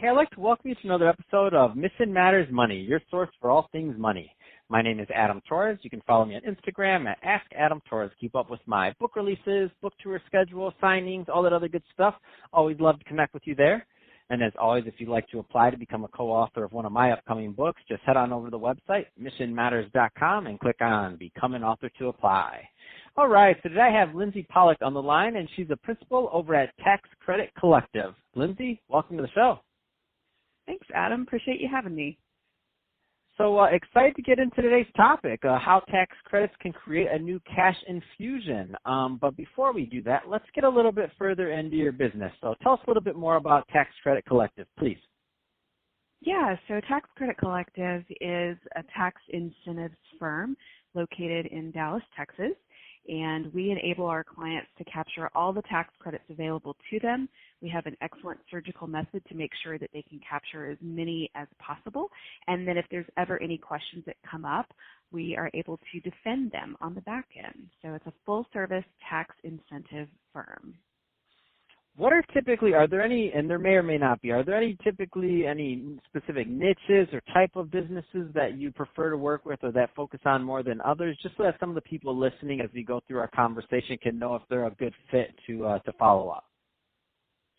Hey, I'd like to welcome you to another episode of Mission Matters Money, your source for all things money. My name is Adam Torres. You can follow me on Instagram at AskAdamTorres. Keep up with my book releases, book tour schedule, signings, all that other good stuff. Always love to connect with you there. And as always, if you'd like to apply to become a co-author of one of my upcoming books, just head on over to the website, missionmatters.com, and click on Become an Author to apply. All right, so today I have Lindsay Polyak on the line, and she's a principal over at Tax Credit Collective. Lindsay, welcome to the show. Thanks, Adam. Appreciate you having me. So excited to get into today's topic, how tax credits can create a new cash infusion. But before we do that, let's get a little bit further into your business. So tell us a little bit more about Tax Credit Collective, please. Yeah, so Tax Credit Collective is a tax incentives firm located in Dallas, Texas, and we enable our clients to capture all the tax credits available to them. We have an excellent surgical method to make sure that they can capture as many as possible, and then if there's ever any questions that come up, we are able to defend them on the back end. So it's a full-service tax incentive firm. What are typically, are there any, and there may or may not be, are there any typically any specific niches or type of businesses that you prefer to work with or that focus on more than others, just so that some of the people listening as we go through our conversation can know if they're a good fit to follow up?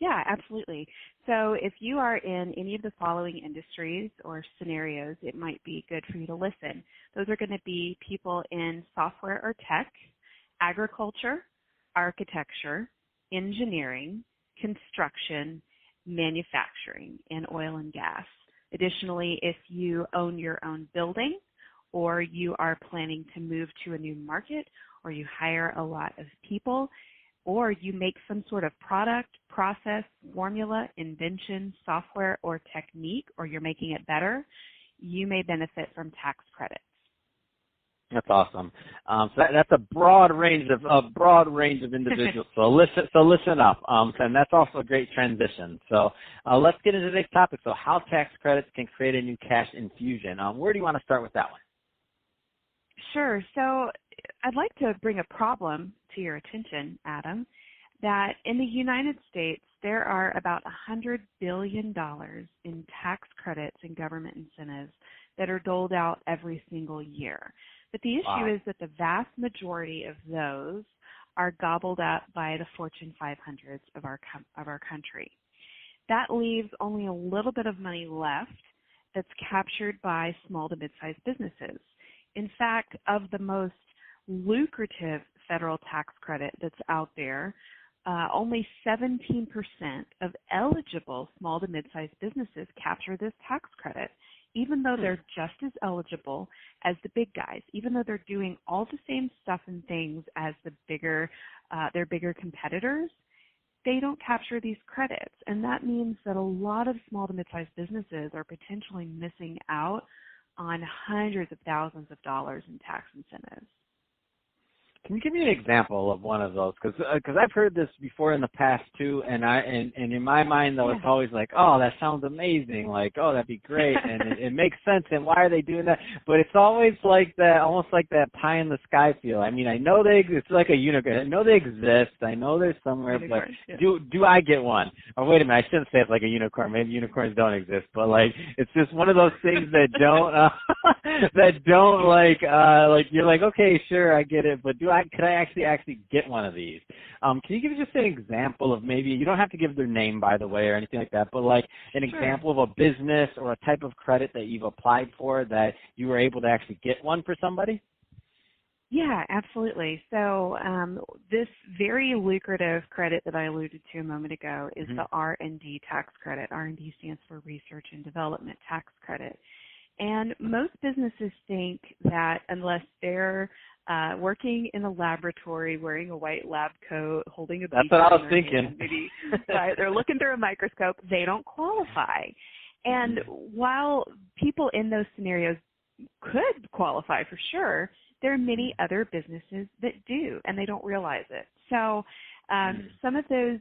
Yeah, absolutely. So if you are in any of the following industries or scenarios, it might be good for you to listen. Those are going to be people in software or tech, agriculture, architecture, engineering, construction, manufacturing, and oil and gas. Additionally, if you own your own building or you are planning to move to a new market or you hire a lot of people or you make some sort of product, process, formula, invention, software, or technique, or you're making it better, you may benefit from tax credits. That's awesome. So that's a broad range of individuals. So listen up. And that's also a great transition. So let's get into today's topic. So how tax credits can create a new cash infusion. Where do you want to start with that one? Sure. So I'd like to bring a problem to your attention, Adam, that in the United States there are about $100 billion in tax credits and government incentives that are doled out every single year. But the issue is that the vast majority of those are gobbled up by the Fortune 500s of our country. That leaves only a little bit of money left that's captured by small to mid-sized businesses. In fact, of the most lucrative federal tax credit that's out there, only 17% of eligible small to mid-sized businesses capture this tax credit, even though they're just as eligible as the big guys, even though they're doing all the same stuff and things as their bigger competitors, they don't capture these credits. And that means that a lot of small to mid-sized businesses are potentially missing out on hundreds of thousands of dollars in tax incentives. Can you give me an example of one of those? Because I've heard this before in the past too, and in my mind though, it's always like, oh, that sounds amazing, like, oh, that'd be great, and it makes sense. And why are they doing that? But it's always like that, almost like that pie in the sky feel. I mean, I know it's like a unicorn. I know they exist. I know they're somewhere, but do I get one? Oh, wait a minute, I shouldn't say it's like a unicorn. Maybe unicorns don't exist, but like it's just one of those things that don't like you're like, okay, sure, I get it, but could I actually get one of these? Can you give just an example of maybe, you don't have to give their name, by the way, or anything like that, but like an example of a business or a type of credit that you've applied for that you were able to actually get one for somebody? Yeah, absolutely. So this very lucrative credit that I alluded to a moment ago is the R&D tax credit. R&D stands for Research and Development Tax Credit. And most businesses think that unless they're working in a laboratory, wearing a white lab coat, holding a beaker. That's what I was thinking. Maybe they're looking through a microscope, they don't qualify. And while people in those scenarios could qualify for sure, there are many other businesses that do, and they don't realize it. So some of those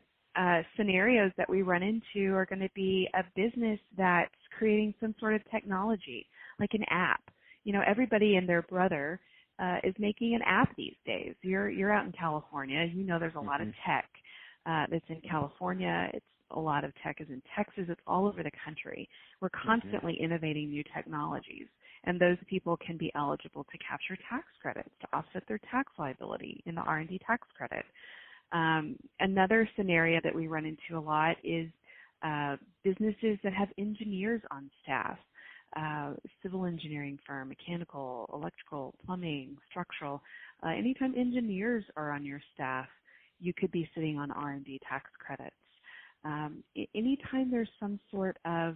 scenarios that we run into are going to be a business that's creating some sort of technology, like an app. You know, everybody and their brother is making an app these days. You're out in California. You know there's a lot of tech that's in California. It's a lot of tech is in Texas. It's all over the country. We're constantly innovating new technologies, and those people can be eligible to capture tax credits to offset their tax liability in the R&D tax credit. Another scenario that we run into a lot is businesses that have engineers on staff, civil engineering firm, mechanical, electrical, plumbing, structural. Anytime engineers are on your staff, you could be sitting on R&D tax credits. Anytime there's some sort of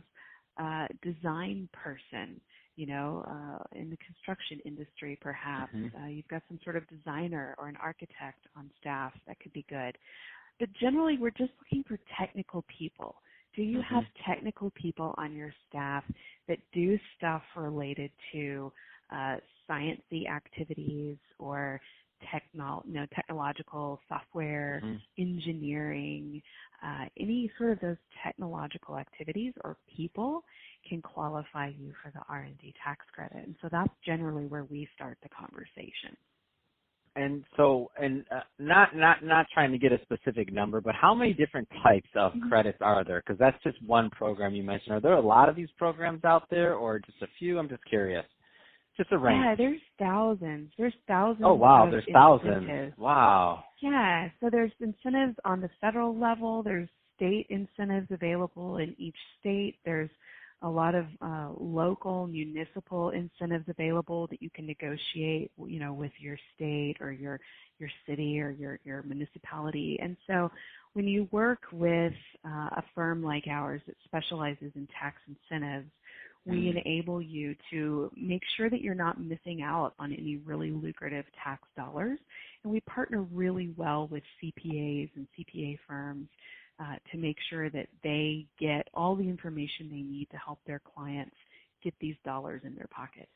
design person, in the construction industry perhaps, you've got some sort of designer or an architect on staff, that could be good. But generally, we're just looking for technical people. Do you have technical people on your staff that do stuff related to sciencey activities or technological software, engineering, any sort of those technological activities or people can qualify you for the R&D tax credit. And so that's generally where we start the conversation. And so, not trying to get a specific number, but how many different types of credits are there? Because that's just one program you mentioned. Are there a lot of these programs out there, or just a few? I'm just curious. Just a range. Yeah, there's thousands. There's thousands. Oh, wow, there's thousands. Incentives. Wow. Yeah, so there's incentives on the federal level. There's state incentives available in each state. There's a lot of local municipal incentives available that you can negotiate, with your state or your city or your municipality. And so when you work with a firm like ours that specializes in tax incentives, we enable you to make sure that you're not missing out on any really lucrative tax dollars. And we partner really well with CPAs and CPA firms to make sure that they get all the information they need to help their clients get these dollars in their pockets.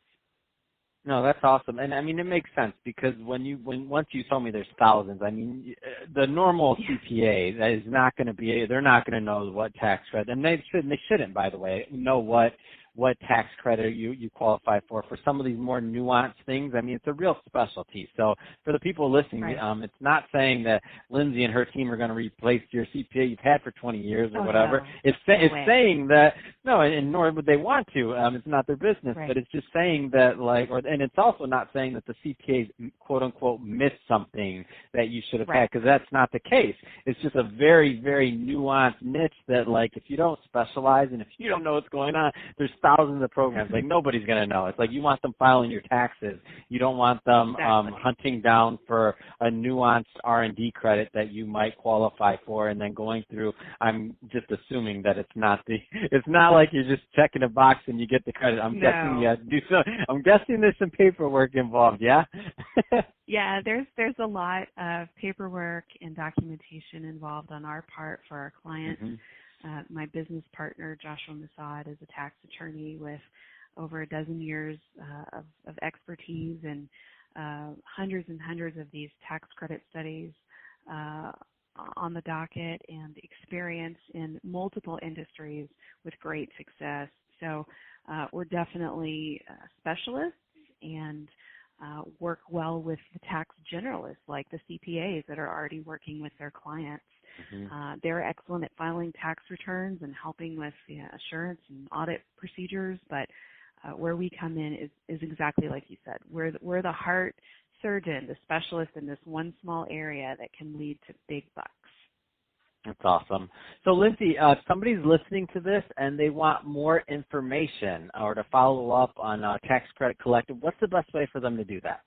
No, that's awesome. And I mean, it makes sense because once you told me there's thousands, I mean, the normal CPA that is not going to be, they're not going to know what tax credit, and they shouldn't, by the way, know what tax credit you qualify for some of these more nuanced things. I mean, it's a real specialty. So for the people listening, it's not saying that Lindsay and her team are going to replace your CPA you've had for 20 years or whatever. No. It's saying that, no, and nor would they want to. It's not their business, but it's just saying that, and it's also not saying that the CPAs, quote unquote, missed something that you should have had, because that's not the case. It's just a very, very nuanced niche that, if you don't specialize and if you don't know what's going on, there's thousands of programs. Nobody's going to know. It's you want them filing your taxes. You don't want them hunting down for a nuanced R&D credit that you might qualify for and then going through. I'm just assuming that it's not like you're just checking a box and you get the credit. I'm guessing you have to do so. I'm guessing there's some paperwork involved, yeah? Yeah, there's a lot of paperwork and documentation involved on our part for our clients. My business partner, Joshua Masad, is a tax attorney with over a dozen years of expertise and hundreds and hundreds of these tax credit studies on the docket and experience in multiple industries with great success. So we're definitely specialists and work well with the tax generalists like the CPAs that are already working with their clients. They're excellent at filing tax returns and helping with assurance and audit procedures, but where we come in is exactly like you said. We're the heart surgeon, the specialist in this one small area that can lead to big bucks. That's awesome. So, Lindsay, if somebody's listening to this and they want more information or to follow up on Tax Credit Collective, what's the best way for them to do that?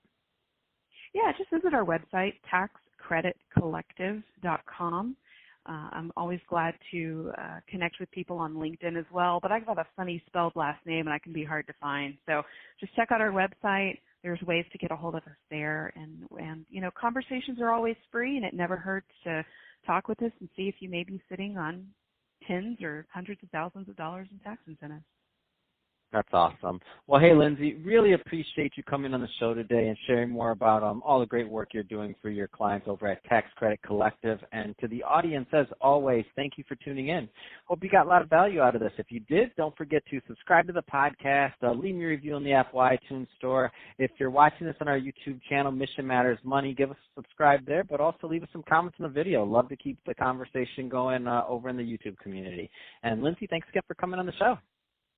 Yeah, just visit our website, taxcreditcollective.com. I'm always glad to connect with people on LinkedIn as well, but I've got a funny spelled last name and I can be hard to find. So just check out our website. There's ways to get a hold of us there. And conversations are always free, and it never hurts to talk with us and see if you may be sitting on tens or hundreds of thousands of dollars in tax incentives. That's awesome. Well, hey, Lindsay, really appreciate you coming on the show today and sharing more about all the great work you're doing for your clients over at Tax Credit Collective. And to the audience, as always, thank you for tuning in. Hope you got a lot of value out of this. If you did, don't forget to subscribe to the podcast, leave me a review in the Apple iTunes Store. If you're watching this on our YouTube channel, Mission Matters Money, give us a subscribe there, but also leave us some comments in the video. Love to keep the conversation going over in the YouTube community. And Lindsay, thanks again for coming on the show.